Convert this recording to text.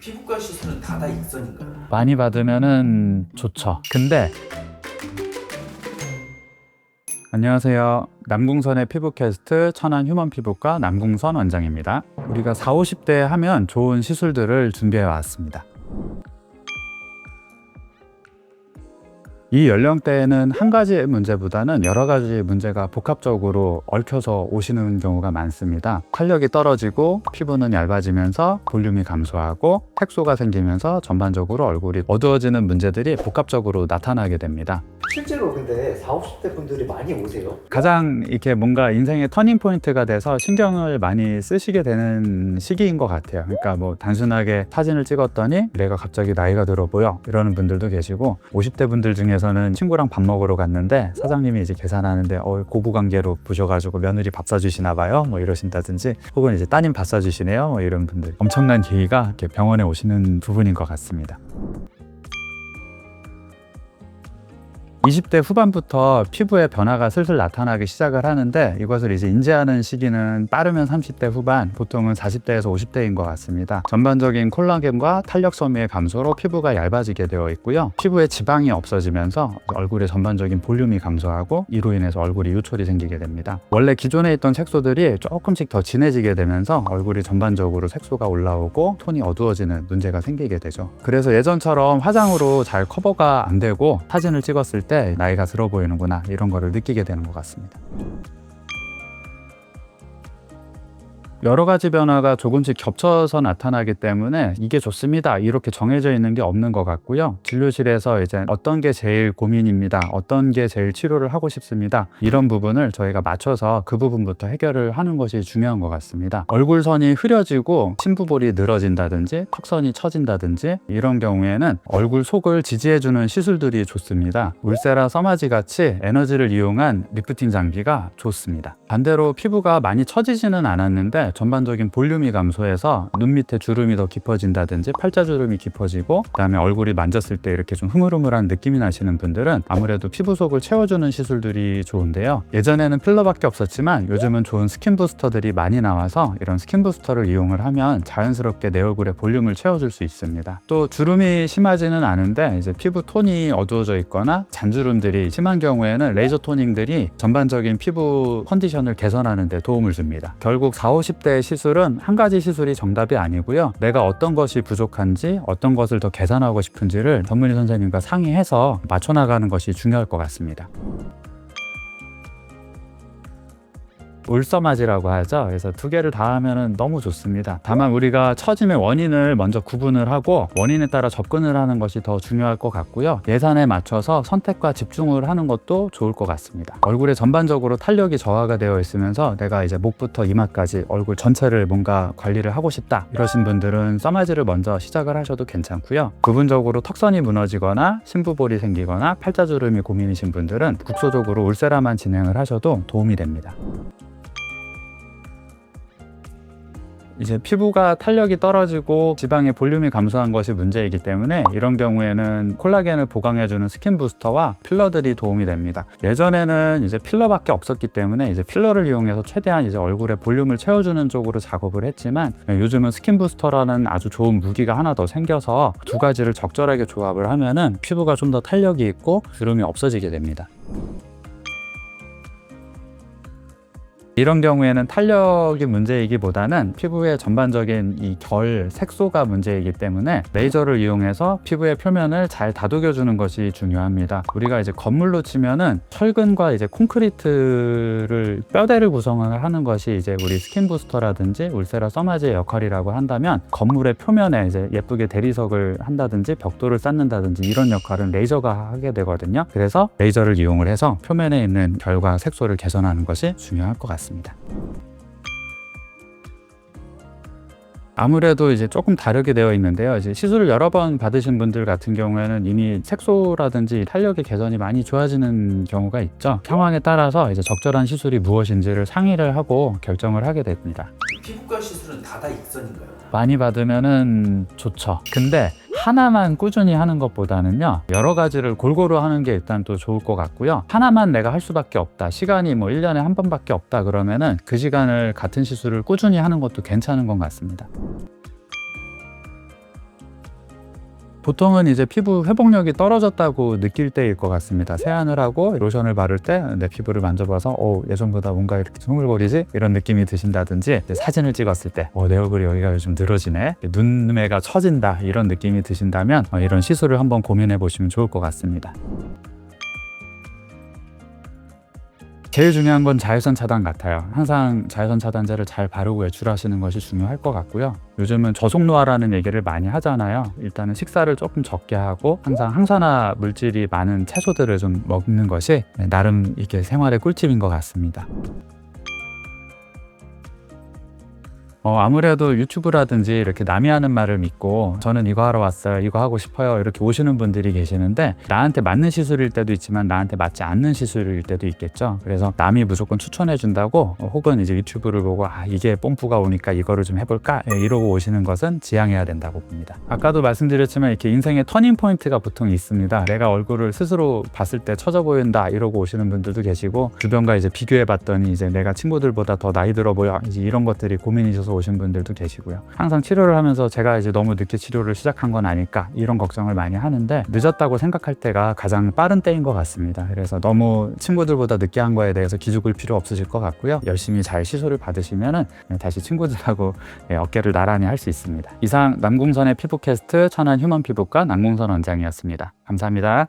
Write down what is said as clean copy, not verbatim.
피부과 시술은 다다익선인가요? 많이 받으면은 좋죠. 근데 안녕하세요. 남궁선의 피부캐스트 천안 휴먼 피부과 남궁선 원장입니다. 우리가 40, 50대 하면 좋은 시술들을 준비해 왔습니다. 이 연령대에는 한 가지 문제보다는 여러 가지 문제가 복합적으로 얽혀서 오시는 경우가 많습니다. 탄력이 떨어지고 피부는 얇아지면서 볼륨이 감소하고 색소가 생기면서 전반적으로 얼굴이 어두워지는 문제들이 복합적으로 나타나게 됩니다. 실제로 근데 40, 50대 분들이 많이 오세요? 가장 이렇게 뭔가 인생의 터닝 포인트가 돼서 신경을 많이 쓰시게 되는 시기인 것 같아요. 그러니까 뭐 단순하게 사진을 찍었더니 내가 갑자기 나이가 들어 보여 이러는 분들도 계시고, 50대 분들 중에서는 친구랑 밥 먹으러 갔는데 사장님이 이제 계산하는데 고부관계로 보셔가지고 며느리 밥 사주시나 봐요 뭐 이러신다든지, 혹은 이제 따님 밥 사주시네요 뭐 이런 분들, 엄청난 계기가 이렇게 병원에 오시는 부분인 것 같습니다. 20대 후반부터 피부의 변화가 슬슬 나타나기 시작을 하는데, 이것을 이제 인지하는 시기는 빠르면 30대 후반, 보통은 40대에서 50대인 것 같습니다. 전반적인 콜라겐과 탄력 섬유의 감소로 피부가 얇아지게 되어 있고요. 피부에 지방이 없어지면서 얼굴의 전반적인 볼륨이 감소하고, 이로 인해서 얼굴이 요철이 생기게 됩니다. 원래 기존에 있던 색소들이 조금씩 더 진해지게 되면서 얼굴이 전반적으로 색소가 올라오고 톤이 어두워지는 문제가 생기게 되죠. 그래서 예전처럼 화장으로 잘 커버가 안 되고 사진을 찍었을 때 나이가 들어 보이는구나, 이런 거를 느끼게 되는 것 같습니다. 여러 가지 변화가 조금씩 겹쳐서 나타나기 때문에 이게 좋습니다, 이렇게 정해져 있는 게 없는 것 같고요. 진료실에서 이제 어떤 게 제일 고민입니다, 어떤 게 제일 치료를 하고 싶습니다, 이런 부분을 저희가 맞춰서 그 부분부터 해결을 하는 것이 중요한 것 같습니다. 얼굴선이 흐려지고 심부볼이 늘어진다든지 턱선이 처진다든지 이런 경우에는 얼굴 속을 지지해주는 시술들이 좋습니다. 울세라 써마지 같이 에너지를 이용한 리프팅 장비가 좋습니다. 반대로 피부가 많이 처지지는 않았는데 전반적인 볼륨이 감소해서 눈 밑에 주름이 더 깊어진다든지 팔자주름이 깊어지고, 그다음에 얼굴이 만졌을 때 이렇게 좀 흐물흐물한 느낌이 나시는 분들은 아무래도 피부 속을 채워주는 시술들이 좋은데요. 예전에는 필러밖에 없었지만 요즘은 좋은 스킨 부스터들이 많이 나와서 이런 스킨 부스터를 이용을 하면 자연스럽게 내 얼굴에 볼륨을 채워줄 수 있습니다. 또 주름이 심하지는 않은데 이제 피부 톤이 어두워져 있거나 잔주름들이 심한 경우에는 레이저 토닝들이 전반적인 피부 컨디션을 개선하는 데 도움을 줍니다. 결국 40, 50대의 시술은 한 가지 시술이 정답이 아니고요. 내가 어떤 것이 부족한지, 어떤 것을 더 개선하고 싶은지를 전문의 선생님과 상의해서 맞춰나가는 것이 중요할 것 같습니다. 울서마지라고 하죠. 그래서 두 개를 다 하면 너무 좋습니다. 다만 우리가 처짐의 원인을 먼저 구분을 하고 원인에 따라 접근을 하는 것이 더 중요할 것 같고요. 예산에 맞춰서 선택과 집중을 하는 것도 좋을 것 같습니다. 얼굴에 전반적으로 탄력이 저하가 되어 있으면서 내가 이제 목부터 이마까지 얼굴 전체를 뭔가 관리를 하고 싶다, 이러신 분들은 써마지를 먼저 시작을 하셔도 괜찮고요. 부분적으로 턱선이 무너지거나 심부볼이 생기거나 팔자주름이 고민이신 분들은 국소적으로 울세라만 진행을 하셔도 도움이 됩니다. 이제 피부가 탄력이 떨어지고 지방의 볼륨이 감소한 것이 문제이기 때문에 이런 경우에는 콜라겐을 보강해주는 스킨 부스터와 필러들이 도움이 됩니다. 예전에는 이제 필러밖에 없었기 때문에 이제 필러를 이용해서 최대한 이제 얼굴에 볼륨을 채워주는 쪽으로 작업을 했지만, 요즘은 스킨 부스터라는 아주 좋은 무기가 하나 더 생겨서 두 가지를 적절하게 조합을 하면은 피부가 좀 더 탄력이 있고 주름이 없어지게 됩니다. 이런 경우에는 탄력이 문제이기보다는 피부의 전반적인 이 결, 색소가 문제이기 때문에 레이저를 이용해서 피부의 표면을 잘 다독여주는 것이 중요합니다. 우리가 이제 건물로 치면은 철근과 이제 콘크리트를 뼈대를 구성을 하는 것이 이제 우리 스킨 부스터라든지 울세라 써마지의 역할이라고 한다면, 건물의 표면에 이제 예쁘게 대리석을 한다든지 벽돌을 쌓는다든지 이런 역할은 레이저가 하게 되거든요. 그래서 레이저를 이용을 해서 표면에 있는 결과 색소를 개선하는 것이 중요할 것 같습니다. 아무래도 이제 조금 다르게 되어 있는데요. 이제 시술을 여러 번 받으신 분들 같은 경우에는 이미 색소라든지 탄력의 개선이 많이 좋아지는 경우가 있죠. 상황에 따라서 이제 적절한 시술이 무엇인지를 상의를 하고 결정을 하게 됩니다. 피부과 시술은 다다익선인가요? 많이 받으면은 좋죠. 근데 하나만 꾸준히 하는 것보다는요, 여러 가지를 골고루 하는 게 일단 또 좋을 것 같고요. 하나만 내가 할 수밖에 없다, 시간이 뭐 1년에 한 번밖에 없다 그러면은 그 시간을 같은 시술을 꾸준히 하는 것도 괜찮은 것 같습니다. 보통은 이제 피부 회복력이 떨어졌다고 느낄 때일 것 같습니다. 세안을 하고 로션을 바를 때 내 피부를 만져봐서 예전보다 뭔가 이렇게 흐물거리지? 이런 느낌이 드신다든지, 사진을 찍었을 때 내 얼굴이 여기가 요즘 늘어지네, 눈매가 처진다, 이런 느낌이 드신다면 이런 시술을 한번 고민해 보시면 좋을 것 같습니다. 제일 중요한 건 자외선 차단 같아요. 항상 자외선 차단제를 잘 바르고 외출하시는 것이 중요할 것 같고요. 요즘은 저속노화라는 얘기를 많이 하잖아요. 일단은 식사를 조금 적게 하고 항상 항산화 물질이 많은 채소들을 좀 먹는 것이 나름 이게 생활의 꿀팁인 것 같습니다. 아무래도 유튜브라든지 이렇게 남이 하는 말을 믿고 저는 이거 하러 왔어요, 이거 하고 싶어요, 이렇게 오시는 분들이 계시는데, 나한테 맞는 시술일 때도 있지만 나한테 맞지 않는 시술일 때도 있겠죠. 그래서 남이 무조건 추천해 준다고 혹은 이제 유튜브를 보고 이게 뽐뿌가 오니까 이거를 좀 해볼까, 이러고 오시는 것은 지양해야 된다고 봅니다. 아까도 말씀드렸지만 이렇게 인생의 터닝 포인트가 보통 있습니다. 내가 얼굴을 스스로 봤을 때 처져 보인다, 이러고 오시는 분들도 계시고, 주변과 이제 비교해 봤더니 이제 내가 친구들보다 더 나이 들어 보여, 이제 이런 것들이 고민이셔서 오신 분들도 계시고요. 항상 치료를 하면서 제가 이제 너무 늦게 치료를 시작한 건 아닐까, 이런 걱정을 많이 하는데, 늦었다고 생각할 때가 가장 빠른 때인 것 같습니다. 그래서 너무 친구들보다 늦게 한 거에 대해서 기죽을 필요 없으실 것 같고요. 열심히 잘 시술을 받으시면은 다시 친구들하고 어깨를 나란히 할 수 있습니다. 이상 남궁선의 피부캐스트 천안 휴먼 피부과 남궁선 원장이었습니다. 감사합니다.